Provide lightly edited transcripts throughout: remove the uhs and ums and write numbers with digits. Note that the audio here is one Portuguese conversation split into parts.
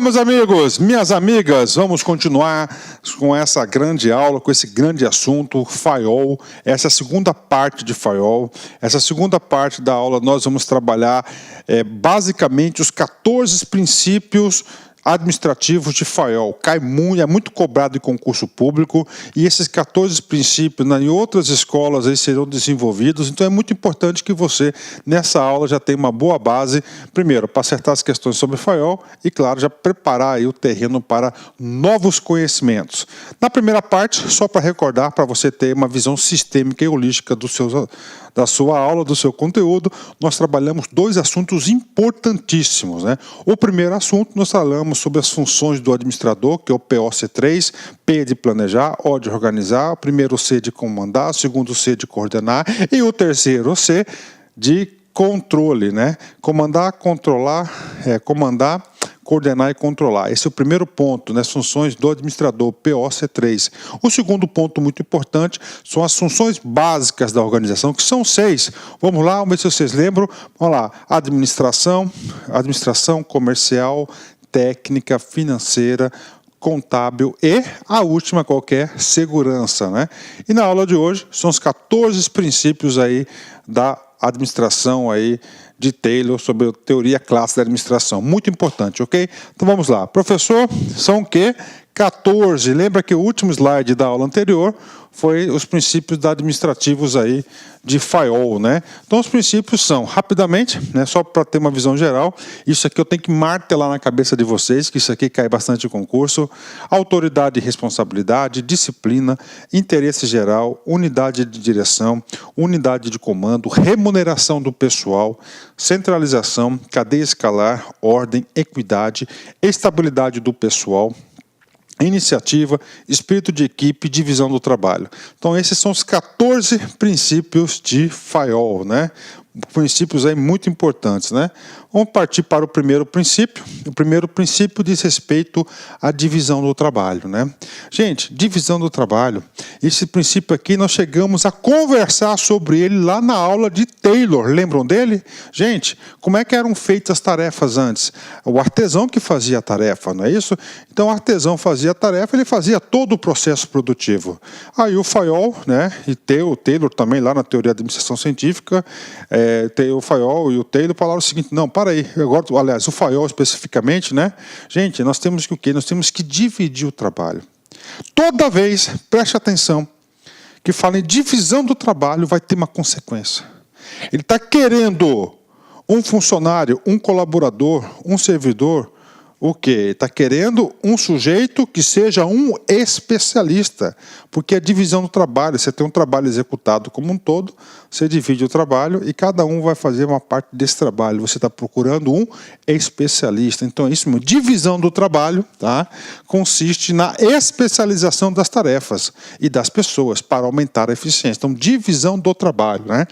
Meus amigos, minhas amigas, vamos continuar com essa grande aula, com esse grande assunto, Firewall. Essa é a segunda parte de Firewall. Essa segunda parte da aula nós vamos trabalhar basicamente os 14 princípios administrativos de Firewall. É muito cobrado em concurso público e esses 14 princípios em outras escolas aí serão desenvolvidos, então é muito importante que você nessa aula já tenha uma boa base, primeiro para acertar as questões sobre Firewall e claro, já preparar aí o terreno para novos conhecimentos. Na primeira parte, só para recordar, para você ter uma visão sistêmica e holística da sua aula, do seu conteúdo, nós trabalhamos dois assuntos importantíssimos, né? O primeiro assunto, nós falamos sobre as funções do administrador, que é o POC3, P de planejar, O de organizar, o primeiro C de comandar, o segundo C de coordenar e o terceiro C de controle, né? Comandar, controlar, coordenar e controlar. Esse é o primeiro ponto, né? As funções do administrador, POC3. O segundo ponto muito importante são as funções básicas da organização, que são 6. Vamos lá, vamos ver se vocês lembram. Vamos lá, administração comercial, técnica, financeira, contábil e a última qualquer, segurança, né? E na aula de hoje são os 14 princípios aí da administração aí de Taylor sobre a teoria clássica da administração. Muito importante, ok? Então vamos lá. Professor, são o quê? 14. Lembra que o último slide da aula anterior foi os princípios administrativos aí de Firewall, né? Então os princípios são, rapidamente, né, só para ter uma visão geral, isso aqui eu tenho que martelar na cabeça de vocês, que isso aqui cai bastante em concurso: autoridade e responsabilidade, disciplina, interesse geral, unidade de direção, unidade de comando, remuneração do pessoal, centralização, cadeia escalar, ordem, equidade, estabilidade do pessoal, iniciativa, espírito de equipe, divisão do trabalho. Então esses são os 14 princípios de Firewall, né? Princípios aí muito importantes, né? Vamos partir para o primeiro princípio. O primeiro princípio diz respeito à divisão do trabalho, né? Gente, divisão do trabalho. Esse princípio aqui nós chegamos a conversar sobre ele lá na aula de Taylor. Lembram dele? Gente, como é que eram feitas as tarefas antes? O artesão que fazia a tarefa, não é isso? Então o artesão fazia a tarefa, ele fazia todo o processo produtivo. Aí o Firewall, né? E o Taylor também lá na teoria da administração científica, o Firewall e o Taylor falaram o seguinte: não, para aí, agora, aliás, o Firewall especificamente, né? Gente, nós temos que o quê? Nós temos que dividir o trabalho. Toda vez, preste atenção, que fala em divisão do trabalho, vai ter uma consequência. Ele está querendo um funcionário, um colaborador, um servidor, o quê? Está querendo um sujeito que seja um especialista, porque a divisão do trabalho, você tem um trabalho executado como um todo, você divide o trabalho e cada um vai fazer uma parte desse trabalho. Você está procurando um especialista. Então, isso mesmo, divisão do trabalho, tá? Consiste na especialização das tarefas e das pessoas para aumentar a eficiência. Então, divisão do trabalho, né?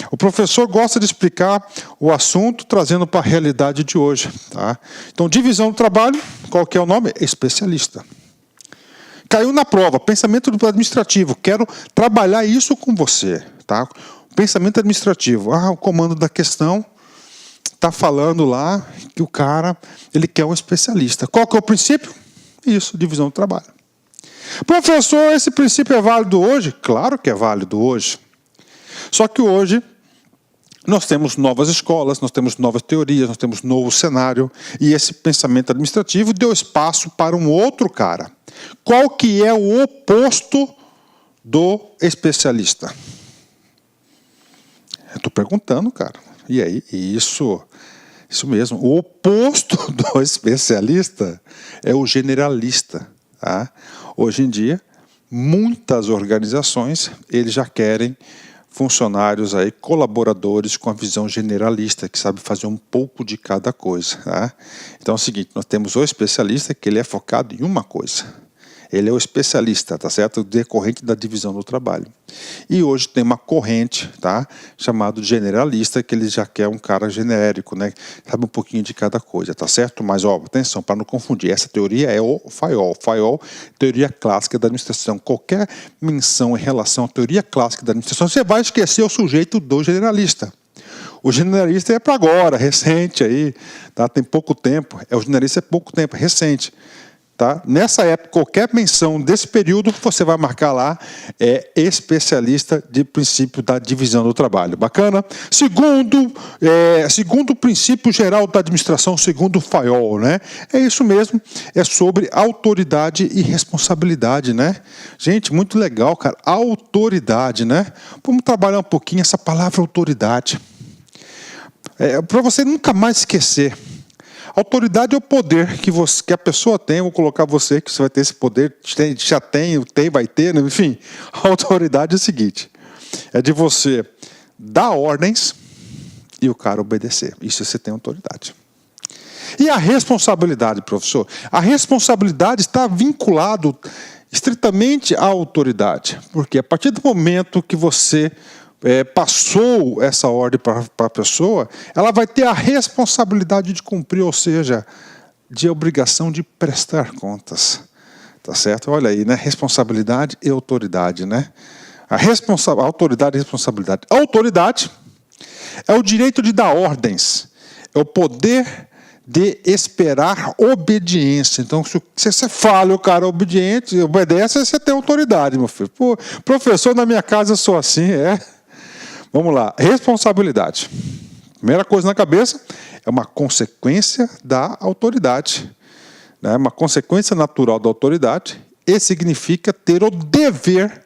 O professor gosta de explicar o assunto trazendo para a realidade de hoje, tá? Então, divisão do trabalho, qual que é o nome? Especialista. Caiu na prova, pensamento administrativo. Quero trabalhar isso com você, tá? Pensamento administrativo. O comando da questão está falando lá que o cara ele quer um especialista. Qual que é o princípio? Isso, divisão do trabalho. Professor, esse princípio é válido hoje? Claro que é válido hoje. Só que hoje nós temos novas escolas, nós temos novas teorias, nós temos novo cenário, e esse pensamento administrativo deu espaço para um outro cara. Qual que é o oposto do especialista? Eu estou perguntando, cara. E aí, isso mesmo. O oposto do especialista é o generalista. Tá? Hoje em dia, muitas organizações eles já querem funcionários aí, colaboradores com a visão generalista, que sabe fazer um pouco de cada coisa. Tá? Então é o seguinte, nós temos o especialista que ele é focado em uma coisa. Ele é o especialista, tá certo? Decorrente da divisão do trabalho. E hoje tem uma corrente, tá? Chamado generalista, que ele já quer um cara genérico, né? Sabe um pouquinho de cada coisa, tá certo? Mas, ó, atenção, para não confundir, essa teoria é o Firewall. Firewall, teoria clássica da administração. Qualquer menção em relação à teoria clássica da administração, você vai esquecer o sujeito do generalista. O generalista é para agora, recente aí, tá? Tem pouco tempo. O generalista é pouco tempo, recente. Tá? Nessa época, qualquer menção desse período, você vai marcar lá, especialista de princípio da divisão do trabalho. Bacana? Segundo o princípio geral da administração, segundo o Fayol, né? É isso mesmo, é sobre autoridade e responsabilidade, né? Gente, muito legal, cara. Autoridade, né? Vamos trabalhar um pouquinho essa palavra autoridade. Para você nunca mais esquecer. Autoridade é o poder que a pessoa tem. Vou colocar você, que você vai ter esse poder, já tem, vai ter, né? Enfim. A autoridade é o seguinte, é de você dar ordens e o cara obedecer. Isso você tem autoridade. E a responsabilidade, professor? A responsabilidade está vinculado estritamente à autoridade. Porque a partir do momento que você passou essa ordem para a pessoa, ela vai ter a responsabilidade de cumprir, ou seja, de obrigação de prestar contas. Tá certo? Olha aí, né? Responsabilidade e autoridade, né? Autoridade e responsabilidade. A autoridade é o direito de dar ordens, é o poder de esperar obediência. Então, se você fala, o cara é obediente, obedece, você tem autoridade, meu filho. Pô, professor, na minha casa eu sou assim, Vamos lá, responsabilidade. Primeira coisa na cabeça, é uma consequência da autoridade. Né? Uma consequência natural da autoridade, e significa ter o dever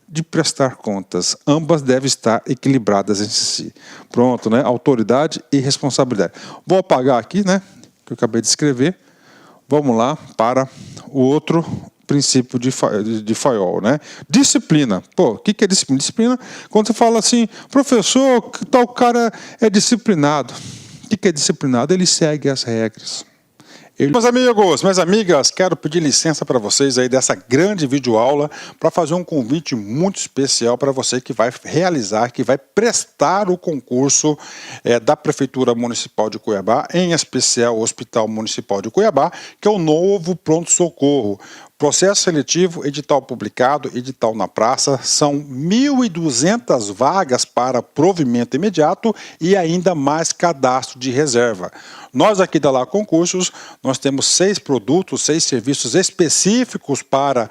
de prestar contas. Ambas devem estar equilibradas entre si. Pronto, né? Autoridade e responsabilidade. Vou apagar aqui, né? Que eu acabei de escrever. Vamos lá para o outro princípio de Fayol, né? Disciplina. Pô, o que é disciplina? Disciplina, quando você fala assim, professor, tal cara é disciplinado. O que é disciplinado? Ele segue as regras. Meus amigos, minhas amigas, quero pedir licença para vocês aí dessa grande videoaula para fazer um convite muito especial para você que vai realizar, que vai prestar o concurso da Prefeitura Municipal de Cuiabá, em especial o Hospital Municipal de Cuiabá, que é o novo pronto-socorro. Processo seletivo, edital publicado, edital na praça, são 1.200 vagas para provimento imediato e ainda mais cadastro de reserva. Nós aqui da Lá Concursos, nós temos 6 produtos, 6 serviços específicos para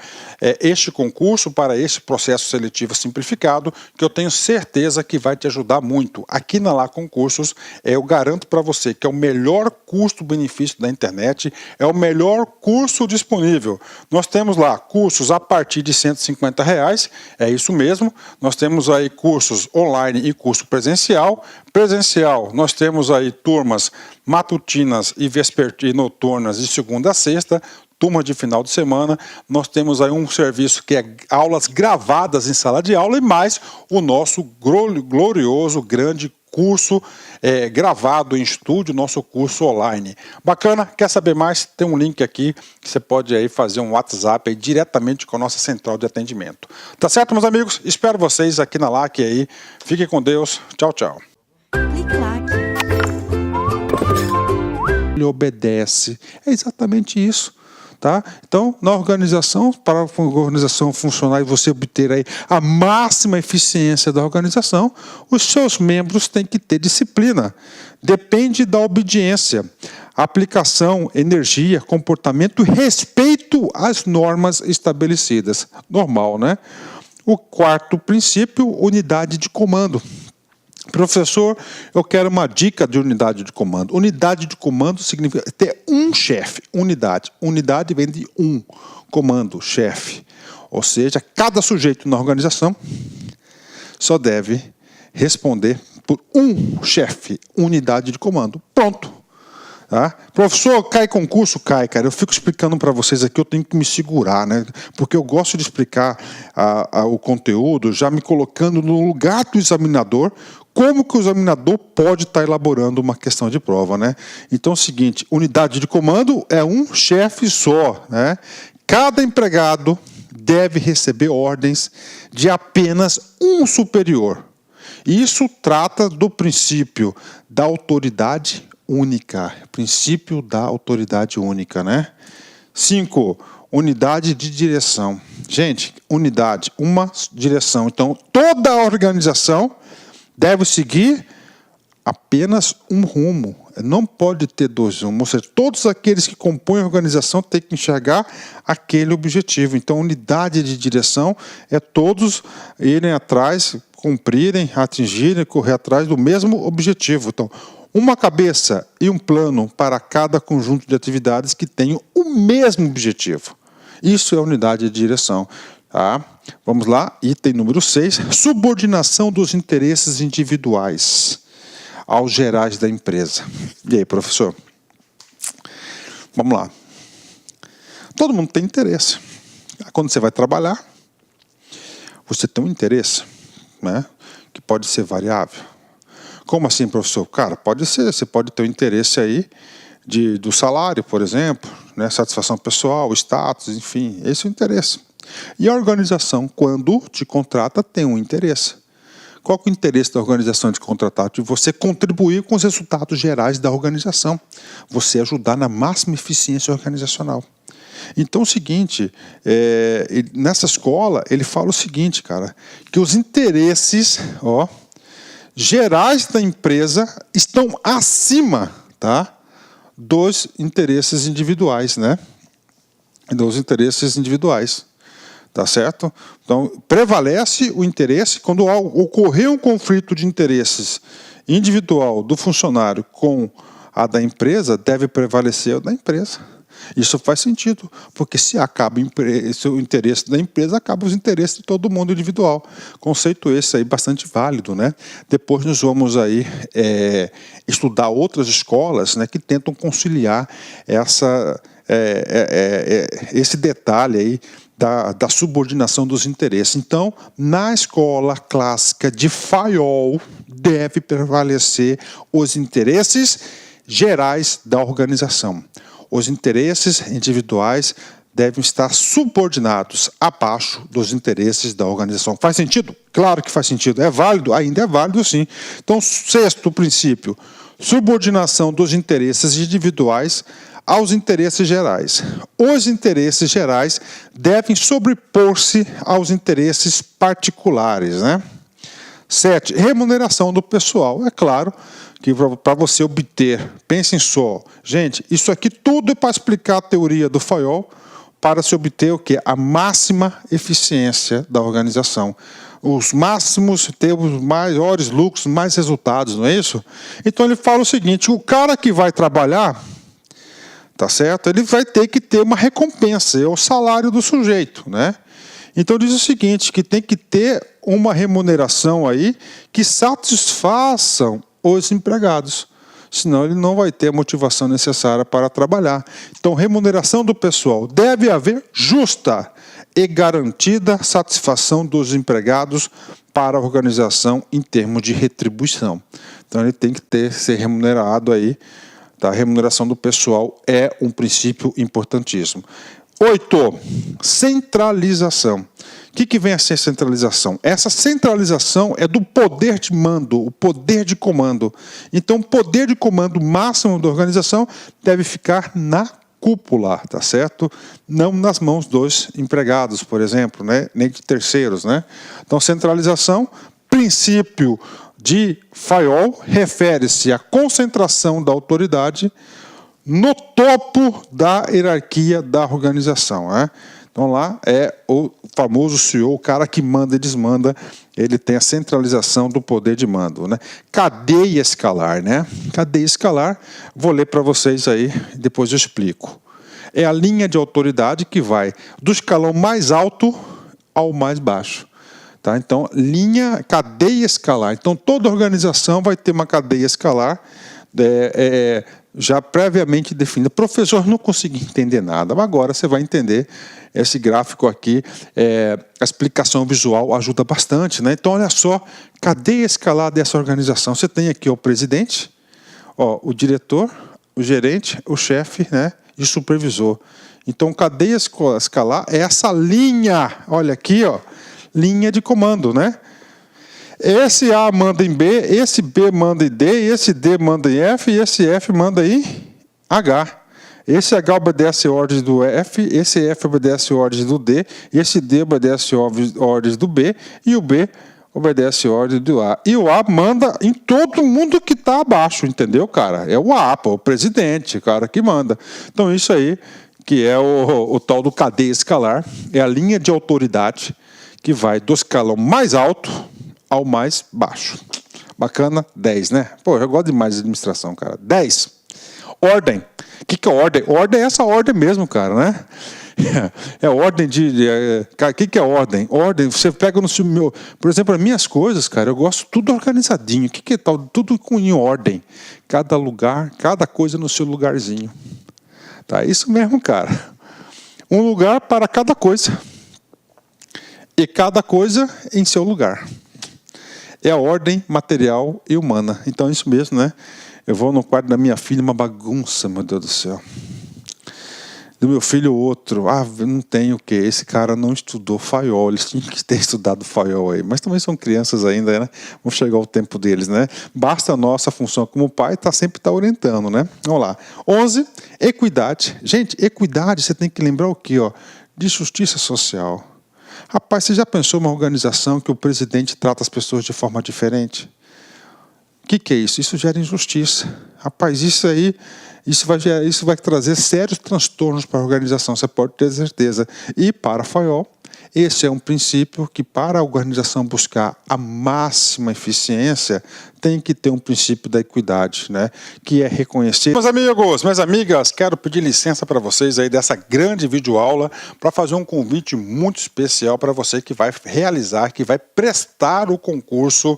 este concurso, para este processo seletivo simplificado, que eu tenho certeza que vai te ajudar muito. Aqui na Lá Concursos, eu garanto para você que é o melhor custo-benefício da internet, é o melhor curso disponível. Nós temos lá cursos a partir de R$150, é isso mesmo. Nós temos aí cursos online e curso presencial. Presencial, nós temos aí turmas matutinas e noturnas de segunda a sexta, turma de final de semana. Nós temos aí um serviço que é aulas gravadas em sala de aula e mais o nosso glorioso, grande curso gravado em estúdio, nosso curso online. Bacana? Quer saber mais? Tem um link aqui que você pode aí fazer um WhatsApp aí diretamente com a nossa central de atendimento. Tá certo, meus amigos? Espero vocês aqui na LAC aí. Fiquem com Deus. Tchau, tchau. Ele obedece. É exatamente isso. Tá? Então, na organização, para a organização funcionar e você obter aí a máxima eficiência da organização, os seus membros têm que ter disciplina. Depende da obediência, aplicação, energia, comportamento e respeito às normas estabelecidas. Normal, né? O quarto princípio, unidade de comando. Professor, eu quero uma dica de unidade de comando. Unidade de comando significa ter um chefe. Unidade. Unidade vem de um. Comando, chefe. Ou seja, cada sujeito na organização só deve responder por um chefe. Unidade de comando. Pronto. Tá? Professor, cai concurso? Cai, cara. Eu fico explicando para vocês aqui, eu tenho que me segurar, né? Porque eu gosto de explicar o conteúdo, já me colocando no lugar do examinador, como que o examinador pode estar elaborando uma questão de prova, né? Então é o seguinte, unidade de comando é um chefe só, né? Cada empregado deve receber ordens de apenas um superior. Isso trata do princípio da autoridade única, princípio da autoridade única, né? 5, unidade de direção. Gente, unidade, uma direção. Então, toda a organização deve seguir apenas um rumo. Não pode ter dois rumos. Ou seja, todos aqueles que compõem a organização têm que enxergar aquele objetivo. Então, unidade de direção é todos irem atrás, cumprirem, atingirem, correr atrás do mesmo objetivo. Então, uma cabeça e um plano para cada conjunto de atividades que tenham o mesmo objetivo. Isso é unidade de direção. Tá? Vamos lá, item número 6, subordinação dos interesses individuais aos gerais da empresa. E aí, professor? Vamos lá. Todo mundo tem interesse. Quando você vai trabalhar, você tem um interesse, né, que pode ser variável. Como assim, professor? Cara, pode ser. Você pode ter um interesse aí do salário, por exemplo, né, satisfação pessoal, status, enfim, esse é o interesse. E a organização, quando te contrata, tem um interesse. Qual que é o interesse da organização de contratar? De você contribuir com os resultados gerais da organização. Você ajudar na máxima eficiência organizacional. Então, é o seguinte, nessa escola, ele fala o seguinte, cara, que os interesses gerais da empresa estão acima, tá, dos interesses individuais, né? Dos interesses individuais. Tá certo? Então, prevalece o interesse. Quando ocorrer um conflito de interesses individual do funcionário com a da empresa, deve prevalecer o da empresa. Isso faz sentido, porque se acaba o interesse da empresa, acaba os interesses de todo mundo individual. Conceito esse aí bastante válido, né? Depois nós vamos aí estudar outras escolas, né, que tentam conciliar esse detalhe aí da subordinação dos interesses. Então, na escola clássica de Fayol, deve prevalecer os interesses gerais da organização. Os interesses individuais devem estar subordinados abaixo dos interesses da organização. Faz sentido? Claro que faz sentido. É válido? Ainda é válido, sim. Então, sexto princípio, subordinação dos interesses individuais aos interesses gerais. Os interesses gerais devem sobrepor-se aos interesses particulares, né? 7. Remuneração do pessoal. É claro que para você obter, pensem só, gente, isso aqui tudo é para explicar a teoria do Fayol, para se obter o quê? A máxima eficiência da organização. Os máximos, ter os maiores lucros, mais resultados, não é isso? Então ele fala o seguinte, o cara que vai trabalhar, tá certo? Ele vai ter que ter uma recompensa, é o salário do sujeito, né? Então diz o seguinte, que tem que ter uma remuneração aí que satisfaçam os empregados, senão ele não vai ter a motivação necessária para trabalhar. Então, remuneração do pessoal deve haver justa e garantida satisfação dos empregados para a organização em termos de retribuição. Então, ele tem que ser remunerado aí. A remuneração do pessoal é um princípio importantíssimo. 8. Centralização. O que vem a ser centralização? Essa centralização é do poder de mando, o poder de comando. Então, o poder de comando máximo da organização deve ficar na cúpula, tá certo? Não nas mãos dos empregados, por exemplo, né? Nem de terceiros, né? Então, centralização, princípio de Fayol, refere-se à concentração da autoridade no topo da hierarquia da organização, né? Então lá é o famoso CEO, o cara que manda e desmanda, ele tem a centralização do poder de mando, né? Cadeia escalar, né? Cadeia escalar, vou ler para vocês aí, depois eu explico. É a linha de autoridade que vai do escalão mais alto ao mais baixo. Tá? Então, cadeia escalar. Então, toda organização vai ter uma cadeia escalar já previamente definida. Professor, não consegui entender nada, mas agora você vai entender esse gráfico aqui. A explicação visual ajuda bastante, né? Então, olha só, cadeia escalar dessa organização. Você tem aqui o presidente, o diretor, o gerente, o chefe, né, e o supervisor. Então, cadeia escalar é essa linha, olha aqui, linha de comando, né? Esse A manda em B, esse B manda em D, esse D manda em F e esse F manda em H. Esse H obedece ordens do F, esse F obedece ordens do D, esse D obedece ordens do B e o B obedece a ordem do A. E o A manda em todo mundo que está abaixo, entendeu, cara? É o A, o presidente, o cara que manda. Então isso aí, que é o tal do cadeia escalar, é a linha de autoridade que vai do escalão mais alto ao mais baixo. Bacana? 10, né? Pô, eu gosto demais de administração, cara. 10. Ordem. O que é ordem? Ordem é essa ordem mesmo, cara, né? É ordem de... O que é ordem? Ordem, você pega no seu... Por exemplo, as minhas coisas, cara, eu gosto tudo organizadinho. O que é tal? Tudo em ordem. Cada lugar, cada coisa no seu lugarzinho. Tá? Isso mesmo, cara. Um lugar para cada coisa. E cada coisa em seu lugar. É a ordem material e humana. Então é isso mesmo, né? Eu vou no quarto da minha filha, uma bagunça, meu Deus do céu. Do meu filho, outro. Ah, não tem o quê? Esse cara não estudou Faiol. Eles tinham que ter estudado Faiol aí. Mas também são crianças ainda, né? Vão chegar o tempo deles, né? Basta a nossa função como pai sempre tá orientando, né? Vamos lá. 11, equidade. Gente, equidade, você tem que lembrar o quê? Ó? De justiça social. Rapaz, você já pensou uma organização que o presidente trata as pessoas de forma diferente? O que é isso? Isso gera injustiça. Rapaz, isso vai trazer sérios transtornos para a organização, você pode ter certeza. E para a Faiol, esse é um princípio que, para a organização buscar a máxima eficiência, tem que ter um princípio da equidade, né? Que é reconhecer... Meus amigos, minhas amigas, quero pedir licença para vocês aí dessa grande videoaula para fazer um convite muito especial para você que vai realizar, que vai prestar o concurso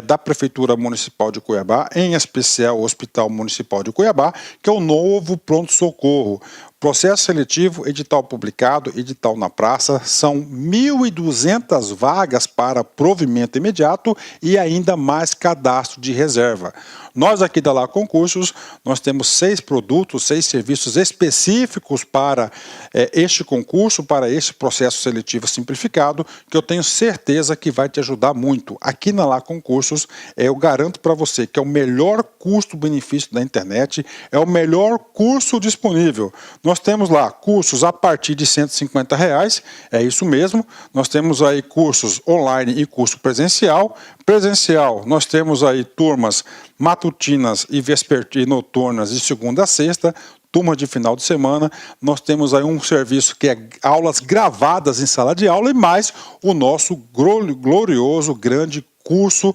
da Prefeitura Municipal de Cuiabá, em especial o Hospital Municipal de Cuiabá, que é o novo pronto-socorro. Processo seletivo, edital publicado, edital na praça, são 1.200 vagas para provimento imediato e ainda mais cadastro de reserva. Nós aqui da Lá Concursos, nós temos 6 produtos, 6 serviços específicos para este concurso, para este processo seletivo simplificado, que eu tenho certeza que vai te ajudar muito. Aqui na Lá Concursos, eu garanto para você que é o melhor custo-benefício da internet, é o melhor curso disponível. Nós temos lá cursos a partir de R$150, é isso mesmo. Nós temos aí cursos online e curso presencial. Presencial, nós temos aí turmas matutinas e noturnas de segunda a sexta, turma de final de semana. Nós temos aí um serviço que é aulas gravadas em sala de aula e mais o nosso glorioso, grande curso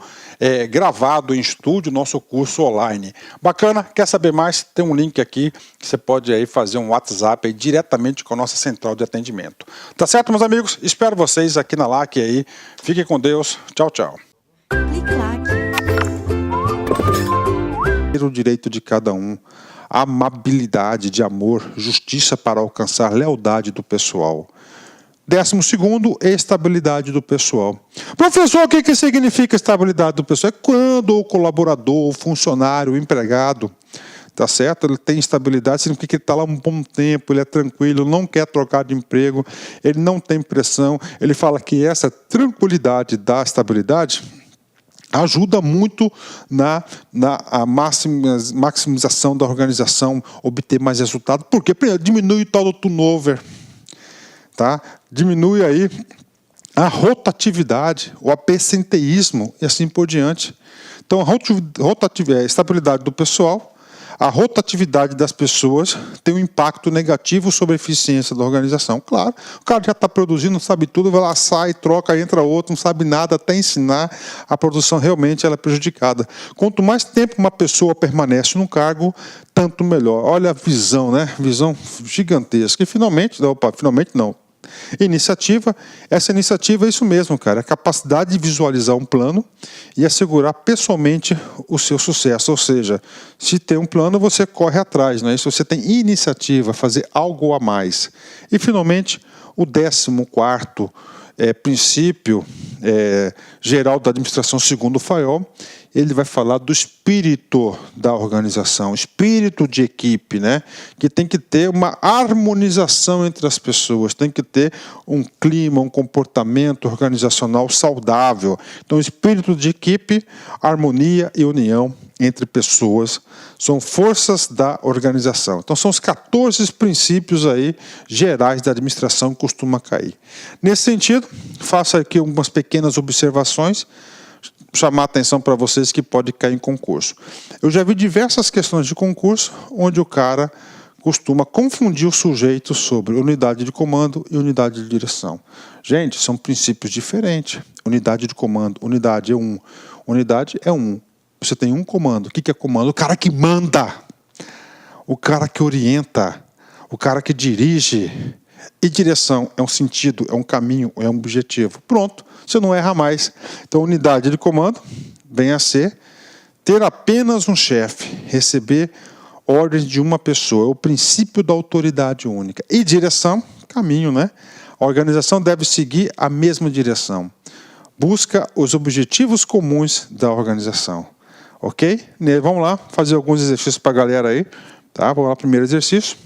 gravado em estúdio, nosso curso online. Bacana? Quer saber mais? Tem um link aqui que você pode aí fazer um WhatsApp aí diretamente com a nossa central de atendimento. Tá certo, meus amigos? Espero vocês aqui na LAC aí. Fiquem com Deus. Tchau, tchau. O direito de cada um, amabilidade de amor, justiça para alcançar lealdade do pessoal. 12º, estabilidade do pessoal. Professor, o que significa estabilidade do pessoal? É quando o colaborador, o funcionário, o empregado, tá certo? Ele tem estabilidade, significa que ele está lá um bom tempo, ele é tranquilo, não quer trocar de emprego, ele não tem pressão. Ele fala que essa tranquilidade da estabilidade ajuda muito na maximização da organização, obter mais resultado, porque diminui o tal do turnover, tá? Diminui aí a rotatividade, o absenteísmo e assim por diante. Então, a estabilidade do pessoal, a rotatividade das pessoas tem um impacto negativo sobre a eficiência da organização. Claro, o cara já está produzindo, não sabe tudo, vai lá, sai, troca, entra outro, não sabe nada, até ensinar, a produção realmente ela é prejudicada. Quanto mais tempo uma pessoa permanece no cargo, tanto melhor. Olha a visão, né? Visão gigantesca. E finalmente não. Iniciativa, essa iniciativa é isso mesmo, cara, a capacidade de visualizar um plano e assegurar pessoalmente o seu sucesso, ou seja, se tem um plano você corre atrás, não é isso? Você tem iniciativa, fazer algo a mais. E finalmente, o 14º princípio geral da administração segundo o Faiol, ele vai falar do espírito da organização, espírito de equipe, né? Que tem que ter uma harmonização entre as pessoas, tem que ter um clima, um comportamento organizacional saudável. Então, espírito de equipe, harmonia e união entre pessoas são forças da organização. Então, são os 14 princípios aí gerais da administração que costuma cair. Nesse sentido, faço aqui algumas pequenas observações, chamar a atenção para vocês que pode cair em concurso. Eu já vi diversas questões de concurso onde o cara costuma confundir o sujeito sobre unidade de comando e unidade de direção. Gente, são princípios diferentes. Unidade de comando, unidade é um. Unidade é um. Você tem um comando. O que é comando? O cara que manda, o cara que orienta, o cara que dirige. E direção é um sentido, é um caminho, é um objetivo. Pronto, você não erra mais. Então, unidade de comando vem a ser ter apenas um chefe, receber ordens de uma pessoa. É o princípio da autoridade única. E direção, caminho, né? A organização deve seguir a mesma direção. Busca os objetivos comuns da organização. Ok? Vamos lá fazer alguns exercícios para a galera aí. Tá? Vamos lá, primeiro exercício.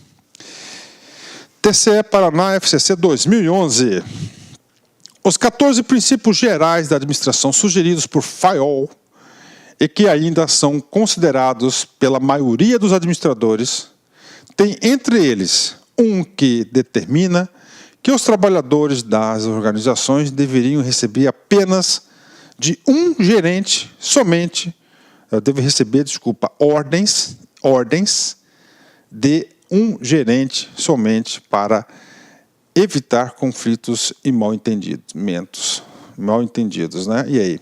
TCE Paraná FCC 2011. Os 14 princípios gerais da administração sugeridos por Fayol e que ainda são considerados pela maioria dos administradores, tem entre eles um que determina que os trabalhadores das organizações deveriam receber apenas de um gerente somente. Eu devo receber, ordens de um gerente somente para evitar conflitos e mal-entendidos, né? E aí?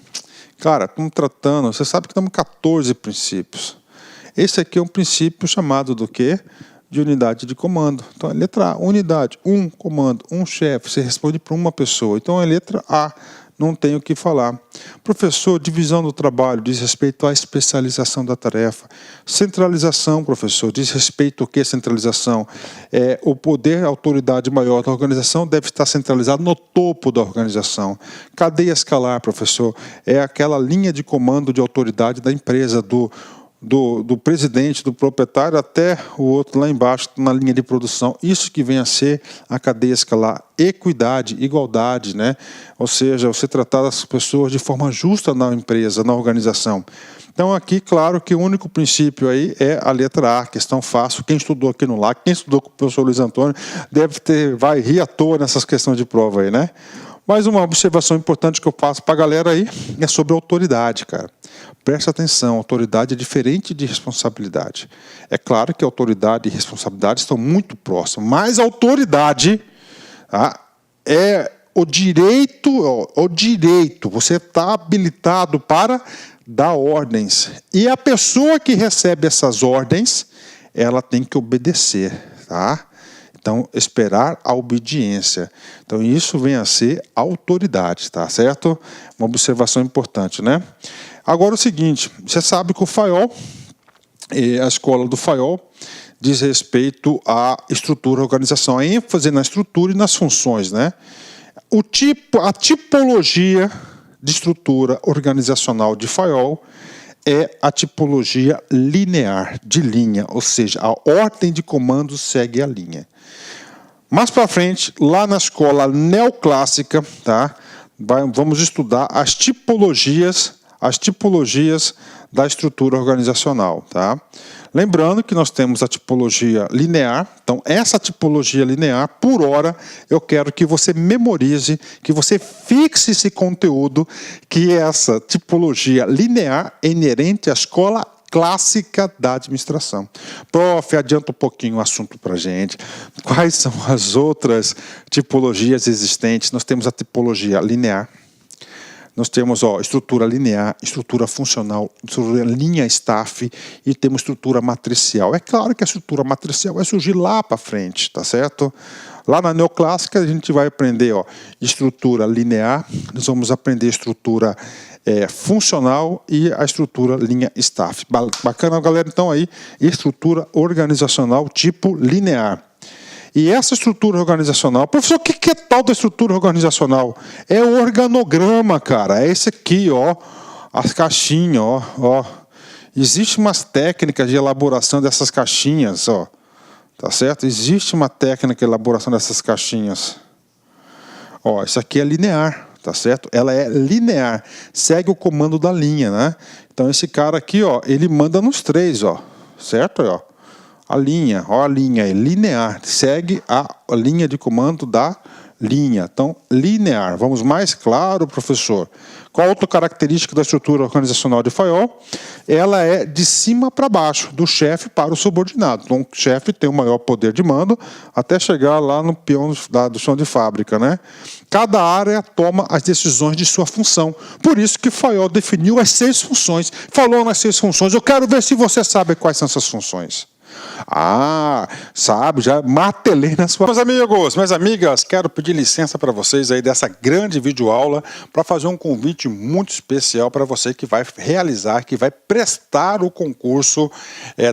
Cara, estamos tratando, você sabe que estamos 14 princípios. Esse aqui é um princípio chamado do quê? De unidade de comando. Então, a letra A, unidade, um comando, um chefe, você responde para uma pessoa. Então, a letra A, não tem o que falar. Professor, divisão do trabalho diz respeito à especialização da tarefa. Centralização, professor, diz respeito ao que centralização? O poder, a autoridade maior da organização deve estar centralizado no topo da organização. Cadeia escalar, professor, é aquela linha de comando de autoridade da empresa, do presidente, do proprietário, até o outro lá embaixo, na linha de produção. Isso que vem a ser a cadeia escalar. Equidade, igualdade, né? Ou seja, você tratar as pessoas de forma justa na empresa, na organização. Então, aqui, claro que o único princípio aí é a letra A, questão fácil. Quem estudou aqui no LAC, quem estudou com o professor Luiz Antônio, vai rir à toa nessas questões de prova aí, né? Mas uma observação importante que eu faço para a galera aí é sobre autoridade, cara. Presta atenção, autoridade é diferente de responsabilidade. É claro que autoridade e responsabilidade estão muito próximas, mas autoridade é o direito, você está habilitado para dar ordens. E a pessoa que recebe essas ordens, ela tem que obedecer, tá? Então, esperar a obediência. Então, isso vem a ser autoridade, tá certo? Uma observação importante, né? Agora, o seguinte, você sabe que o Fayol, a escola do Fayol, diz respeito à estrutura da organização, a ênfase na estrutura e nas funções, né? A tipologia de estrutura organizacional de Fayol é a tipologia linear, de linha, ou seja, a ordem de comando segue a linha. Mais para frente, lá na escola neoclássica, tá? Vamos estudar as tipologias da estrutura organizacional, tá? Lembrando que nós temos a tipologia linear. Então, essa tipologia linear, por hora, eu quero que você memorize, que você fixe esse conteúdo, que essa tipologia linear é inerente à escola clássica da administração. Prof, adianta um pouquinho o assunto para a gente. Quais são as outras tipologias existentes? Nós temos a tipologia linear. Nós temos estrutura linear, estrutura funcional, estrutura linha staff e temos estrutura matricial. É claro que a estrutura matricial vai surgir lá para frente, tá certo? Lá na neoclássica a gente vai aprender estrutura linear, nós vamos aprender estrutura funcional e a estrutura linha staff. Bacana, galera? Então aí, estrutura organizacional tipo linear. E essa estrutura organizacional, professor, o que é tal da estrutura organizacional? É o organograma, cara. É esse aqui, ó. As caixinhas, ó. Existem umas técnicas de elaboração dessas caixinhas, ó. Tá certo? Existe uma técnica de elaboração dessas caixinhas. Ó, isso aqui é linear, tá certo? Ela é linear, segue o comando da linha, né? Então esse cara aqui, ó, ele manda nos três, ó, certo? Ó, a linha é linear, segue a linha de comando da linha. Então, linear. Vamos mais claro, professor. Qual a outra característica da estrutura organizacional de Fayol? Ela é de cima para baixo, do chefe para o subordinado. Então, o chefe tem o maior poder de mando até chegar lá no peão do chão de fábrica, né? Cada área toma as decisões de sua função. Por isso que Fayol definiu as 6 funções. Falou nas 6 funções. Eu quero ver se você sabe quais são essas funções. Ah, sabe, já martelei na sua... Meus amigos, minhas amigas, quero pedir licença para vocês aí dessa grande videoaula para fazer um convite muito especial para você que vai realizar, que vai prestar o concurso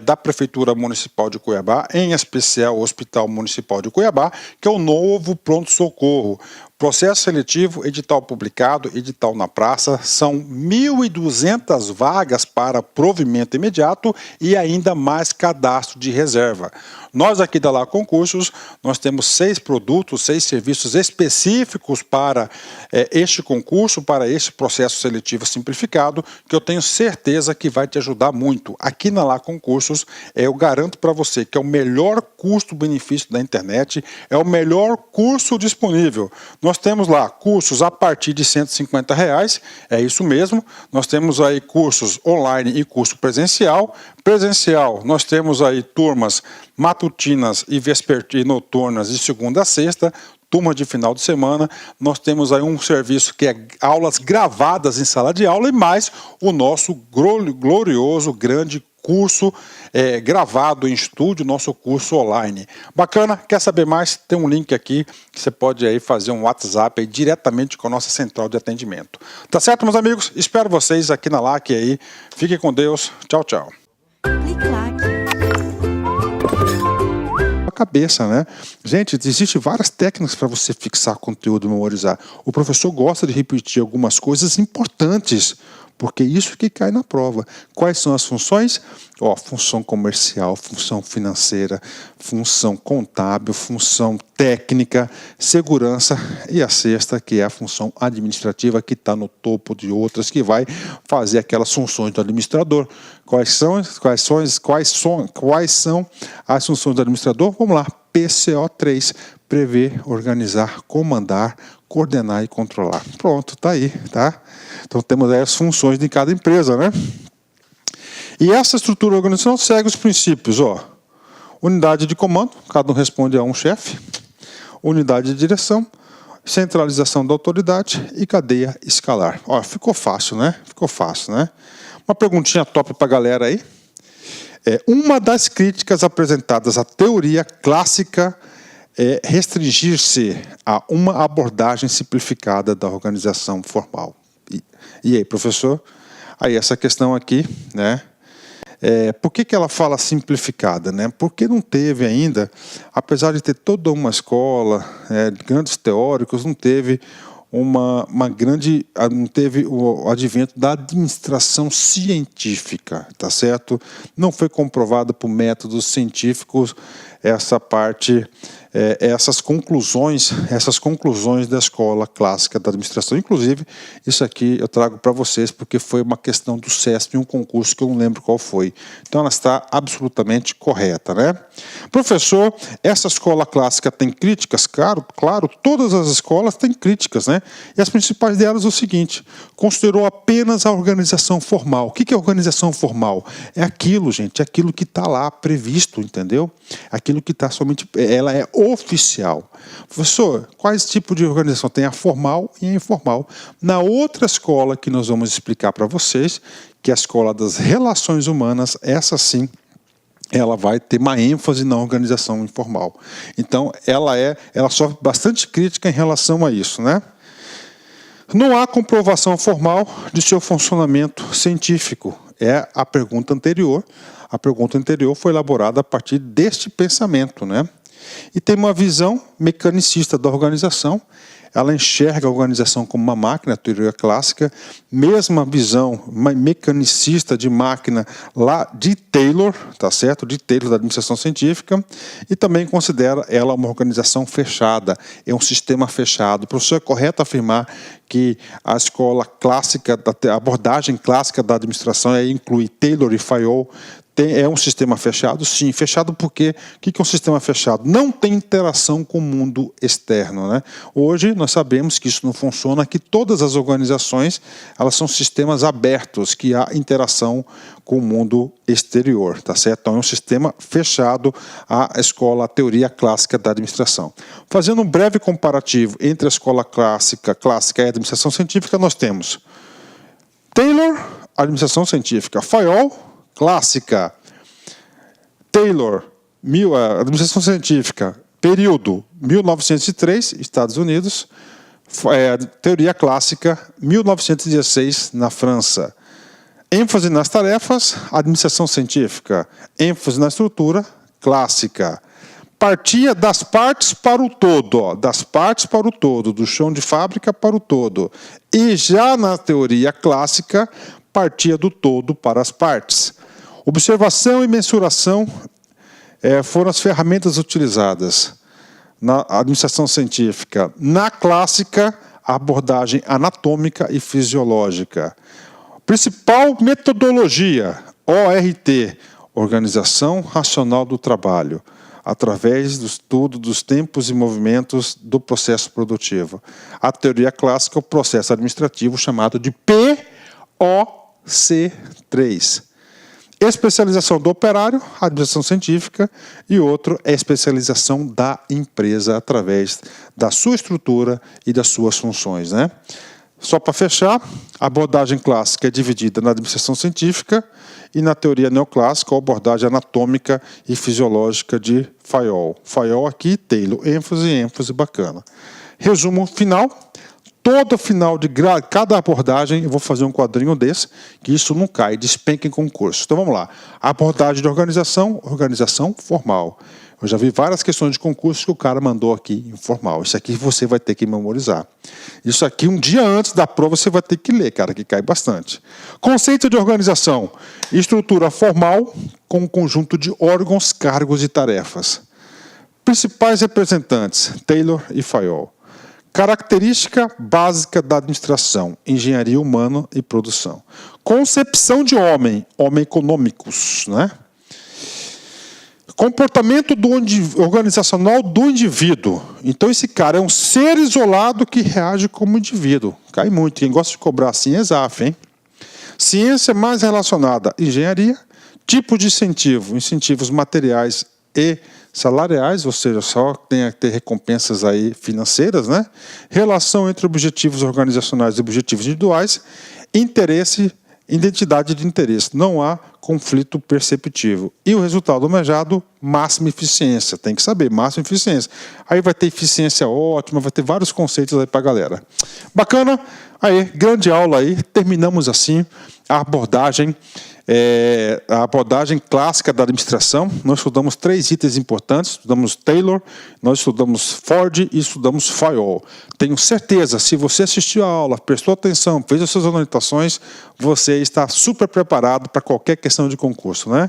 da Prefeitura Municipal de Cuiabá, em especial o Hospital Municipal de Cuiabá, que é o novo pronto-socorro. Processo seletivo, edital publicado, edital na praça, são 1.200 vagas para provimento imediato e ainda mais cadastro de reserva. Nós aqui da Lá Concursos, nós temos 6 produtos, 6 serviços específicos para este concurso, para este processo seletivo simplificado, que eu tenho certeza que vai te ajudar muito. Aqui na Lá Concursos, eu garanto para você que é o melhor custo-benefício da internet, é o melhor curso disponível. Nós temos lá cursos a partir de R$150, é isso mesmo. Nós temos aí cursos online e curso presencial. Presencial, nós temos aí turmas matutinas e noturnas de segunda a sexta, turma de final de semana. Nós temos aí um serviço que é aulas gravadas em sala de aula e mais o nosso glorioso, grande curso gravado em estúdio, nosso curso online. Bacana? Quer saber mais? Tem um link aqui que você pode aí fazer um WhatsApp aí diretamente com a nossa central de atendimento. Tá certo, meus amigos? Espero vocês aqui na LAC aí. Fiquem com Deus. Tchau, tchau. Clique lá. A cabeça, né? Gente, existem várias técnicas para você fixar conteúdo e memorizar. O professor gosta de repetir algumas coisas importantes, porque isso que cai na prova. Quais são as funções? Ó, função comercial, função financeira, função contábil, função técnica, segurança e a sexta, que é a função administrativa, que está no topo de outras, que vai fazer aquelas funções do administrador. Quais são as funções do administrador? Vamos lá, PCO3, prever, organizar, comandar, coordenar e controlar. Pronto, tá aí, tá? Então temos aí as funções de cada empresa, né? E essa estrutura organizacional segue os princípios, ó. Unidade de comando, cada um responde a um chefe. Unidade de direção, centralização da autoridade e cadeia escalar. Ó, ficou fácil, né? Ficou fácil, né? Uma perguntinha top para a galera aí. Uma das críticas apresentadas à teoria clássica é restringir-se a uma abordagem simplificada da organização formal. E aí, professor? Aí essa questão aqui, né? Por que ela fala simplificada, né? Porque não teve ainda, apesar de ter toda uma escola, grandes teóricos, não teve não teve o advento da administração científica, tá certo? Não foi comprovada por métodos científicos essa parte, essas conclusões da escola clássica da administração. Inclusive, isso aqui eu trago para vocês porque foi uma questão do CESP em um concurso que eu não lembro qual foi. Então, ela está absolutamente correta, né? Professor, essa escola clássica tem críticas? Claro, todas as escolas têm críticas, né? E as principais delas é o seguinte: considerou apenas a organização formal. O que é organização formal? É aquilo, gente, é aquilo que está lá previsto, entendeu? Aquilo que está somente, ela é oficial. Professor, quais tipos de organização? Tem a formal e a informal. Na outra escola que nós vamos explicar para vocês, que é a escola das relações humanas, essa sim, ela vai ter uma ênfase na organização informal. Então, ela sofre bastante crítica em relação a isso, né? Não há comprovação formal de seu funcionamento científico. É a pergunta anterior. A pergunta anterior foi elaborada a partir deste pensamento, né? E tem uma visão mecanicista da organização. Ela enxerga a organização como uma máquina, a teoria clássica, mesma visão mecanicista de máquina lá de Taylor, tá certo? De Taylor da administração científica, e também considera ela uma organização fechada, é um sistema fechado. O professor, é correto afirmar que a escola clássica, a abordagem clássica da administração inclui Taylor e Fayol, é um sistema fechado? Sim, fechado porque o que é um sistema fechado? Não tem interação com o mundo externo, né? Hoje nós sabemos que isso não funciona, que todas as organizações elas são sistemas abertos, que há interação com o mundo exterior, tá certo? Então é um sistema fechado a escola, a teoria clássica da administração. Fazendo um breve comparativo entre a escola clássica e a administração científica, nós temos Taylor, administração científica, Fayol, clássica, Taylor, administração científica, período 1903, Estados Unidos, teoria clássica, 1916, na França. ênfase nas tarefas, administração científica, ênfase na estrutura, clássica. Partia das partes para o todo, das partes para o todo, do chão de fábrica para o todo. E já na teoria clássica, partia do todo para as partes. Observação e mensuração foram as ferramentas utilizadas na administração científica. Na clássica, a abordagem anatômica e fisiológica. Principal metodologia, ORT, Organização Racional do Trabalho, através do estudo dos tempos e movimentos do processo produtivo. A teoria clássica é o processo administrativo chamado de POC3. Especialização do operário, administração científica, e outro é a especialização da empresa através da sua estrutura e das suas funções, né? Só para fechar, a abordagem clássica é dividida na administração científica e na teoria neoclássica, a abordagem anatômica e fisiológica de Fayol. Fayol aqui, Taylor, ênfase bacana. Resumo final. Todo final de cada abordagem, eu vou fazer um quadrinho desse, que isso não cai, despenca em concurso. Então vamos lá. Abordagem de organização, organização formal. Eu já vi várias questões de concurso que o cara mandou aqui informal. Isso aqui você vai ter que memorizar. Isso aqui, um dia antes da prova, você vai ter que ler, cara, que cai bastante. Conceito de organização. Estrutura formal com um conjunto de órgãos, cargos e tarefas. Principais representantes, Taylor e Fayol. Característica básica da administração, engenharia humana e produção. Concepção de homem econômicos, né? Comportamento organizacional do indivíduo. Então esse cara é um ser isolado que reage como indivíduo. Cai muito. Quem gosta de cobrar assim é ZAF, hein? Ciência mais relacionada à engenharia. Tipo de incentivo, incentivos materiais e salariais, ou seja, só tem que ter recompensas aí financeiras, né? Relação entre objetivos organizacionais e objetivos individuais, interesse, identidade de interesse, não há conflito perceptivo. E o resultado almejado, máxima eficiência, tem que saber, máxima eficiência. Aí vai ter eficiência ótima, vai ter vários conceitos aí para a galera. Bacana? Aí, grande aula aí, terminamos assim a abordagem clássica da administração. Nós estudamos 3 itens importantes, estudamos Taylor, nós estudamos Ford e estudamos Fayol. Tenho certeza, se você assistiu a aula, prestou atenção, fez as suas anotações, você está super preparado para qualquer questão de concurso, né?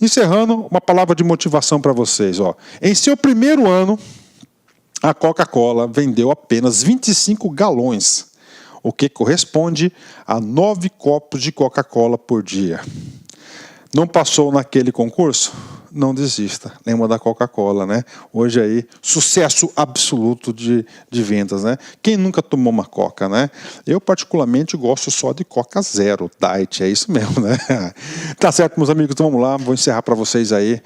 Encerrando, uma palavra de motivação para vocês. Ó. Em seu primeiro ano, a Coca-Cola vendeu apenas 25 galões, o que corresponde a 9 copos de Coca-Cola por dia. Não passou naquele concurso? Não desista. Lembra da Coca-Cola, né? Hoje aí, sucesso absoluto de vendas, né? Quem nunca tomou uma Coca, né? Eu, particularmente, gosto só de Coca Zero, Diet, é isso mesmo, né? Tá certo, meus amigos, então vamos lá. Vou encerrar para vocês aí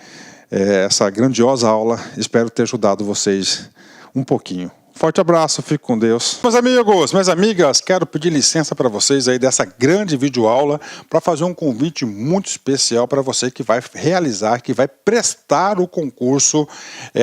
essa grandiosa aula. Espero ter ajudado vocês um pouquinho. Forte abraço, fique com Deus. Meus amigos, minhas amigas, quero pedir licença para vocês aí dessa grande videoaula para fazer um convite muito especial para você que vai realizar, que vai prestar o concurso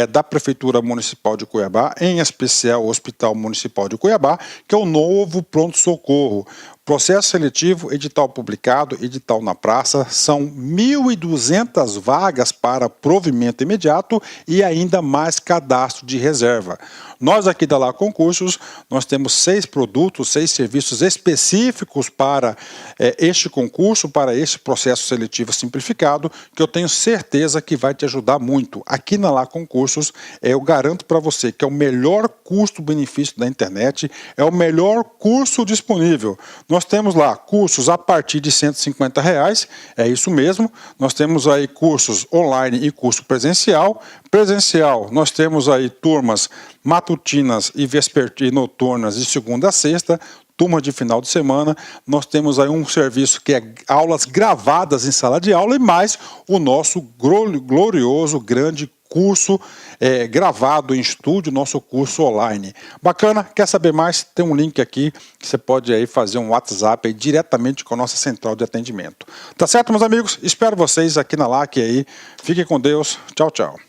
da Prefeitura Municipal de Cuiabá, em especial o Hospital Municipal de Cuiabá, que é o novo pronto-socorro. Processo seletivo, edital publicado, edital na praça, são 1.200 vagas para provimento imediato e ainda mais cadastro de reserva. Nós aqui da Lá Concursos, nós temos 6 produtos, 6 serviços específicos para este concurso, para este processo seletivo simplificado, que eu tenho certeza que vai te ajudar muito. Aqui na Lá Concursos, eu garanto para você que é o melhor custo-benefício da internet, é o melhor curso disponível. Nós temos lá cursos a partir de R$150, é isso mesmo. Nós temos aí cursos online e curso presencial. Presencial, nós temos aí turmas matutinas e vespertinas noturnas de segunda a sexta, turma de final de semana. Nós temos aí um serviço que é aulas gravadas em sala de aula e mais o nosso glorioso, grande curso gravado em estúdio, nosso curso online. Bacana? Quer saber mais? Tem um link aqui que você pode aí fazer um WhatsApp aí diretamente com a nossa central de atendimento. Tá certo, meus amigos? Espero vocês aqui na LAC aí. Fiquem com Deus. Tchau, tchau.